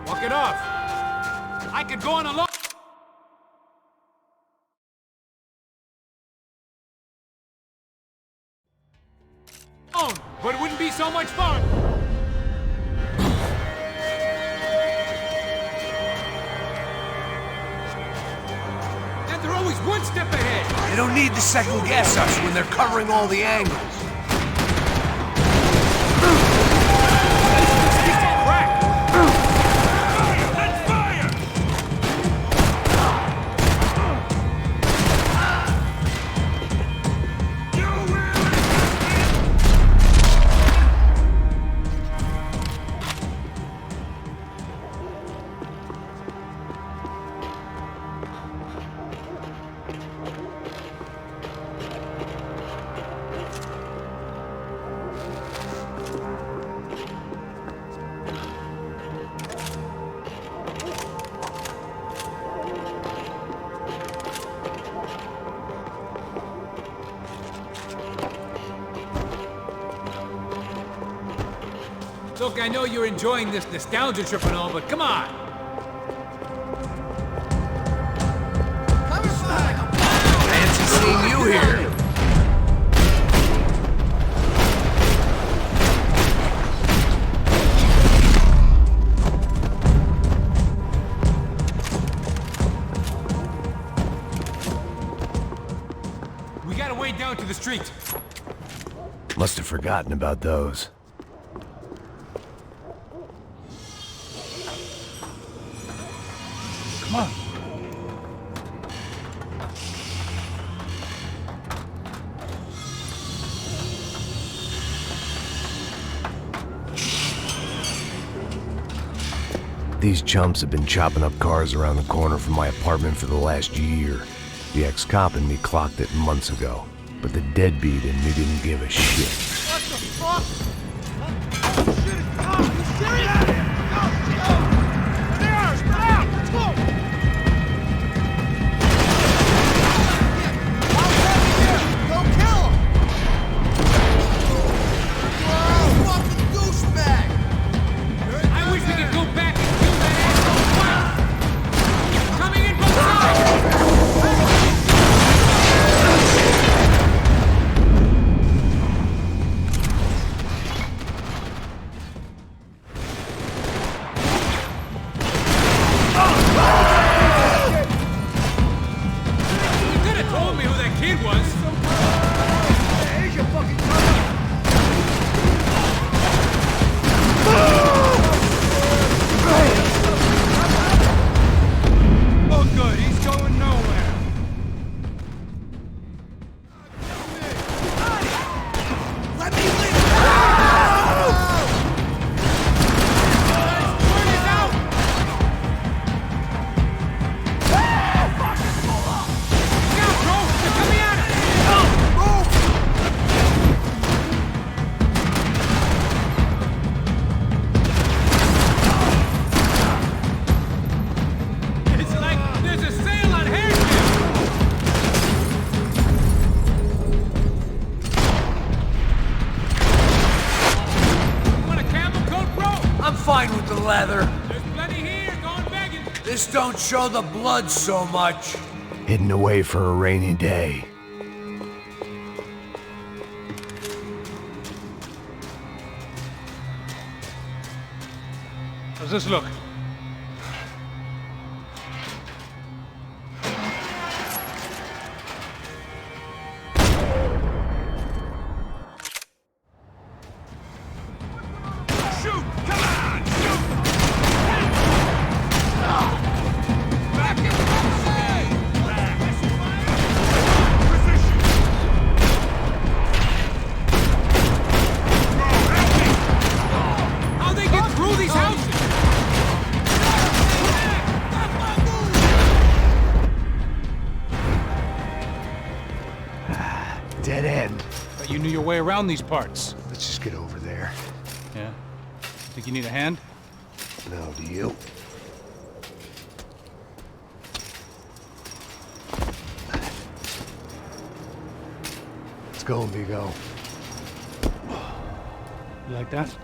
Walk it off. I could go on alone. But it wouldn't be so much fun. And they're always one step ahead. They don't need to second guess us when they're covering all the angles. Look, I know you're enjoying this nostalgia trip and all, but come on! Fancy seeing you here. We gotta wade down to the street. Must have forgotten about those. Come on. These chumps have been chopping up cars around the corner from my apartment for the last year. The ex-cop and me clocked it months ago, but the deadbeat in me didn't give a shit. What the fuck? Oh, shit, it's Tom! Are you serious? Fine with the leather. There's plenty here, going begging. This don't show the blood so much. Hidden away for a rainy day. How's this look? Dead end. But you knew your way around these parts. Let's just get over there. Yeah? Think you need a hand? No, do you? Let's go, Vigo. You like that?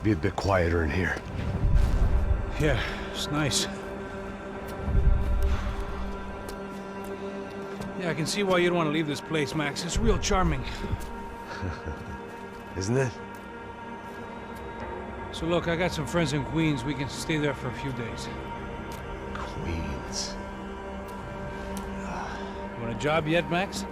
Should be a bit quieter in here. Yeah, it's nice. Yeah, I can see why you'd want to leave this place, Max. It's real charming. Isn't it? So look, I got some friends in Queens. We can stay there for a few days. Queens. You want a job yet, Max?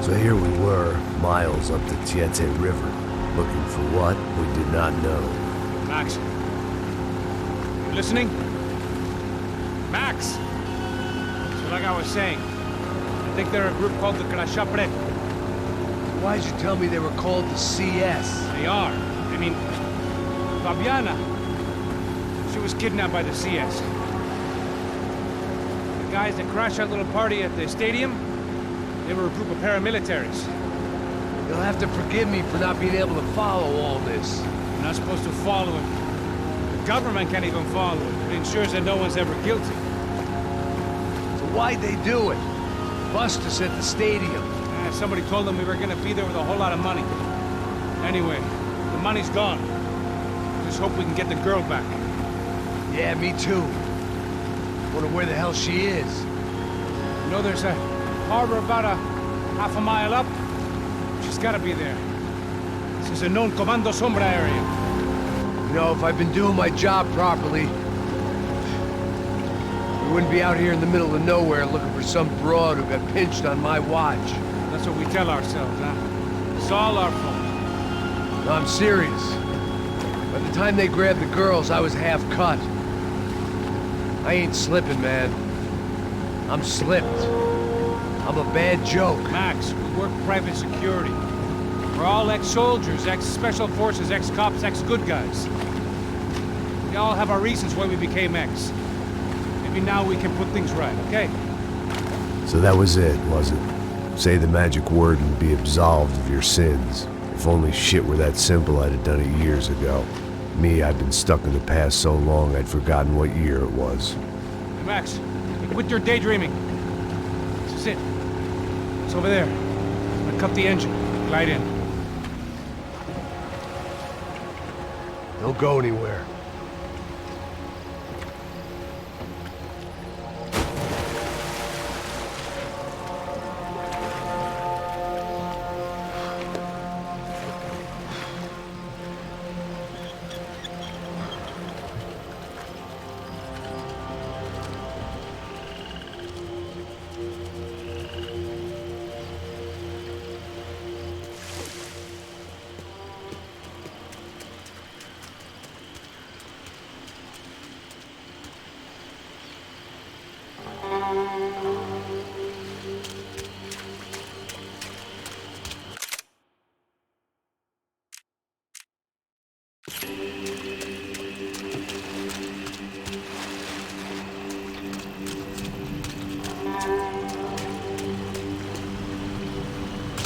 So here we were, miles up the Tiete River, looking for what we did not know. Max. You listening? Max! So like I was saying, I think they're a group called the Crashapre. Why'd you tell me they were called the CS? They are. I mean, Fabiana. She was kidnapped by the CS. The guys that crashed that little party at the stadium, they were a group of paramilitaries. You'll have to forgive me for not being able to follow all this. You're not supposed to follow it. The government can't even follow it. It ensures that no one's ever guilty. So why'd they do it? Bust us at the stadium. Somebody told them we were gonna be there with a whole lot of money. Anyway, the money's gone. Just hope we can get the girl back. Yeah, me too. Wonder where the hell she is. You know, there's a harbor about a half a mile up. She's gotta be there. This is a known Comando Sombra area. You know, if I've been doing my job properly, we wouldn't be out here in the middle of nowhere looking for some broad who got pinched on my watch. That's what we tell ourselves, huh? It's all our fault. No, I'm serious. By the time they grabbed the girls, I was half cut. I ain't slipping, man. I'm slipped. I'm a bad joke. Max, we work private security. We're all ex-soldiers, ex-special forces, ex-cops, ex-good guys. We all have our reasons why we became ex. Maybe now we can put things right, okay? So that was it, was it? Say the magic word and be absolved of your sins. If only shit were that simple, I'd have done it years ago. Me, I've been stuck in the past so long I'd forgotten what year it was. Hey, Max, quit your daydreaming. This is it. It's over there. I'm gonna cut the engine. Glide in. Don't go anywhere.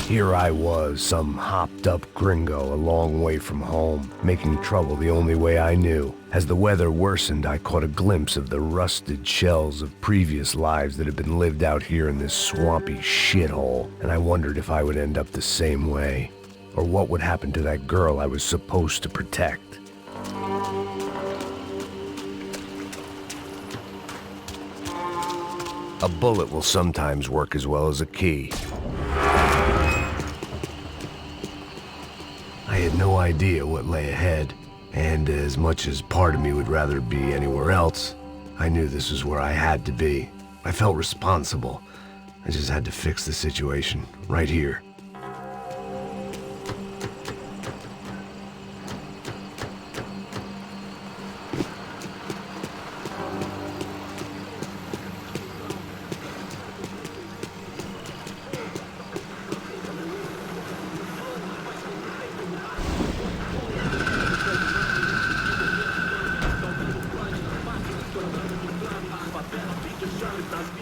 Here I was, some hopped-up gringo a long way from home, making trouble the only way I knew. As the weather worsened, I caught a glimpse of the rusted shells of previous lives that had been lived out here in this swampy shithole, and I wondered if I would end up the same way, or what would happen to that girl I was supposed to protect. A bullet will sometimes work as well as a key. I had no idea what lay ahead, and as much as part of me would rather be anywhere else, I knew this was where I had to be. I felt responsible. I just had to fix the situation, right here.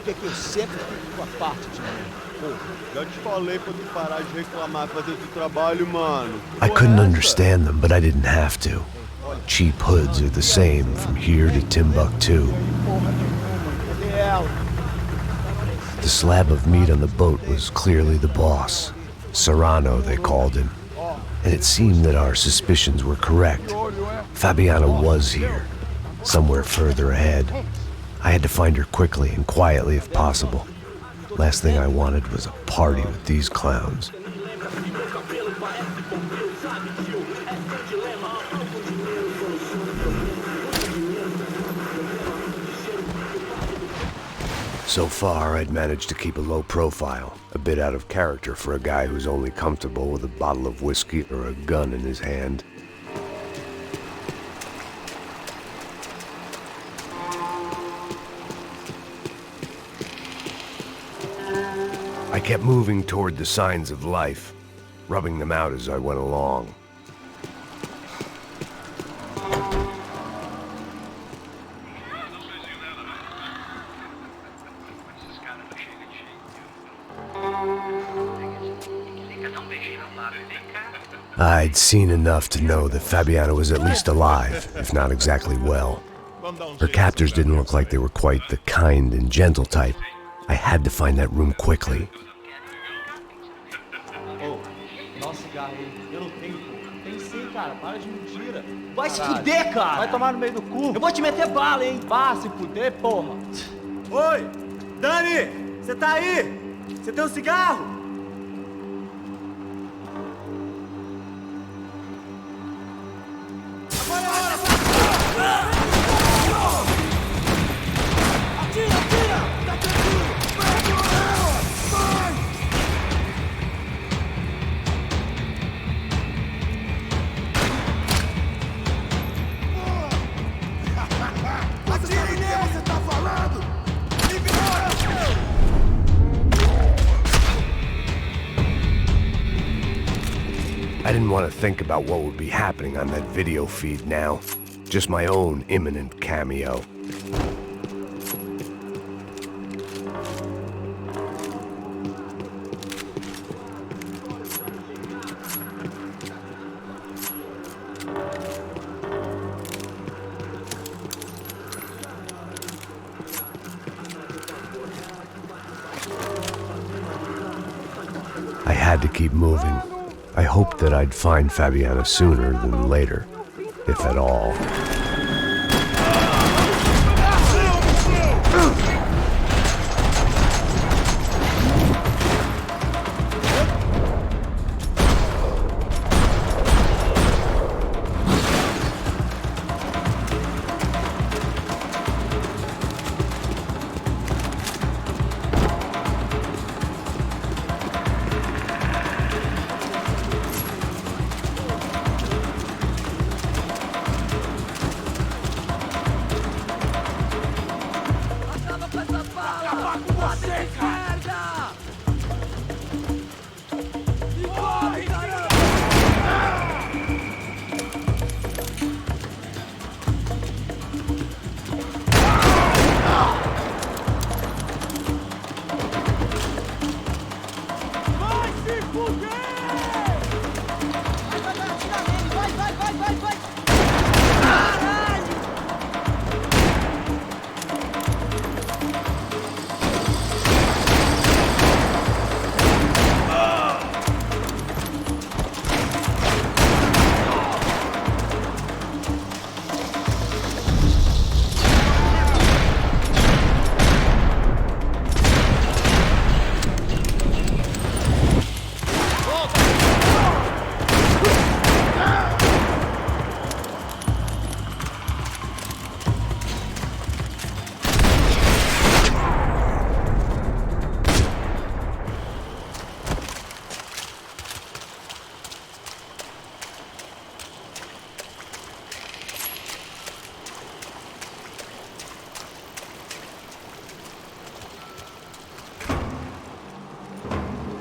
Que eu sempre fico com a parte de mim. Pô, já te falei pra tu parar de reclamar pra dentro do trabalho, mano. I couldn't understand them, but I didn't have to. Cheap hoods are the same from here to Timbuktu. É, ela. The slab of meat on the boat was clearly the boss. Serrano, they called him. And it seemed that our suspicions were correct. Fabiana was here, somewhere further ahead. I had to find her quickly and quietly if possible. Last thing I wanted was a party with these clowns. So far, I'd managed to keep a low profile, a bit out of character for a guy who's only comfortable with a bottle of whiskey or a gun in his hand. I kept moving toward the signs of life, rubbing them out as I went along. I'd seen enough to know that Fabiana was at least alive, if not exactly well. Her captors didn't look like they were quite the kind and gentle type. I had to find that room quickly. Ô, dá cigarro aí. Eu não tenho, pô. Tem sim, cara. Para de mentira. Vai se fuder, cara! Vai tomar no meio do cu. Eu vou te meter bala, hein? Vá se fuder, porra. Oi! Dani! Você tá aí? Você tem um cigarro? I didn't want to think about what would be happening on that video feed now. Just my own imminent cameo. I had to keep moving. I hoped that I'd find Fabiana sooner than later, if at all.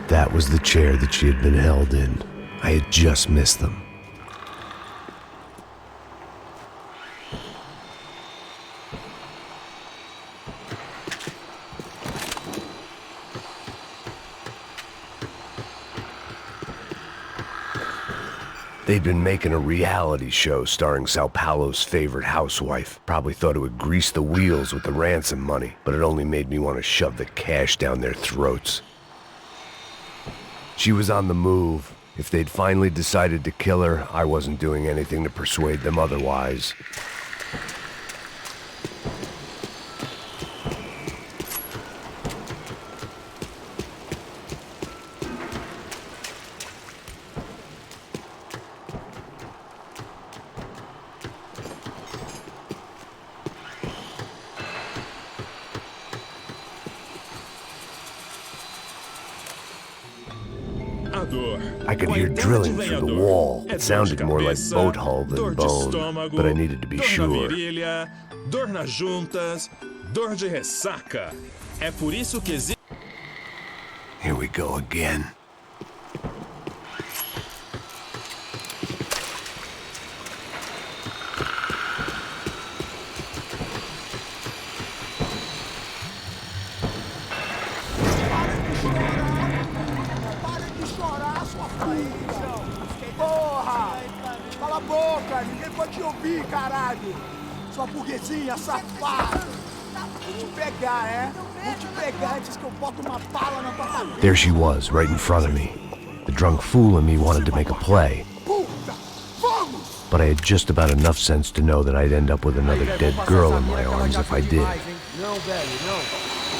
That was the chair that she had been held in. I had just missed them. They'd been making a reality show starring Sao Paulo's favorite housewife. Probably thought it would grease the wheels with the ransom money, but it only made me want to shove the cash down their throats. She was on the move. If they'd finally decided to kill her, I wasn't doing anything to persuade them otherwise. I could hear drilling through the wall. It sounded more like boat hull than bone, but I needed to be sure. Dor nas juntas, dor de ressaca. É por isso que existe. Here we go again. Porra! Cala a boca! Ninguém pode te ouvir, caralho! Sua burguesinha safada! Vou te pegar, é? Vou te pegar antes que eu boto uma bala na tua cabeça! There she was, right in front of me. The drunk fool in me wanted to make a play. Puta! Vamos! But I had just about enough sense to know that I'd end up with another dead girl in my arms if I did. Não, velho, não.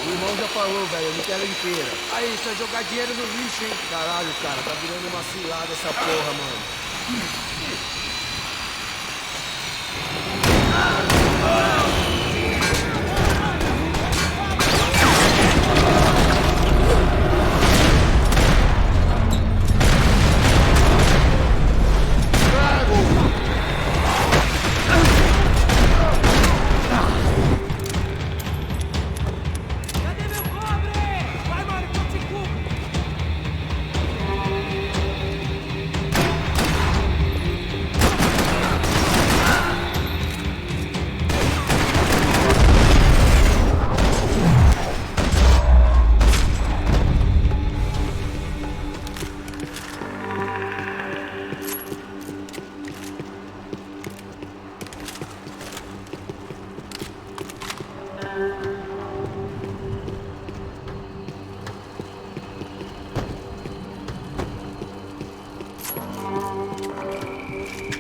O irmão já falou, velho, eu não quero ela inteira. Aí, você vai jogar dinheiro no lixo, hein? Caralho, cara, tá virando uma cilada essa porra, mano.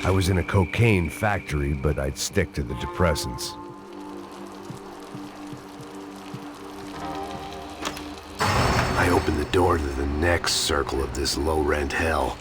I was in a cocaine factory, but I'd stick to the depressants. I opened the door to the next circle of this low-rent hell.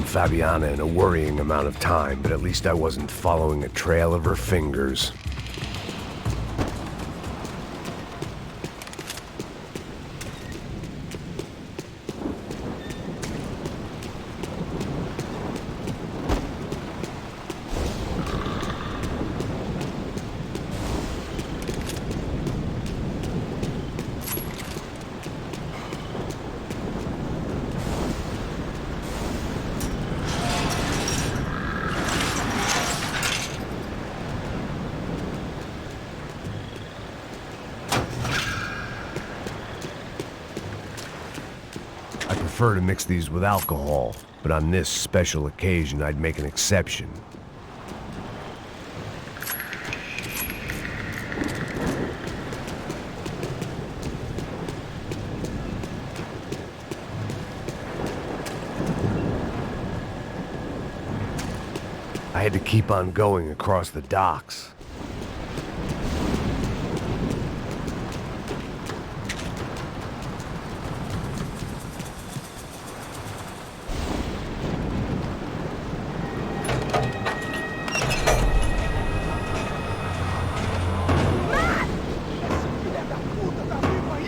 seen Fabiana in a worrying amount of time, but at least I wasn't following a trail of her fingers. I prefer to mix these with alcohol, but on this special occasion I'd make an exception. I had to keep on going across the docks.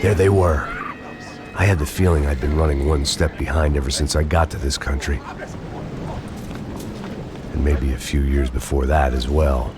There they were. I had the feeling I'd been running one step behind ever since I got to this country. And maybe a few years before that as well.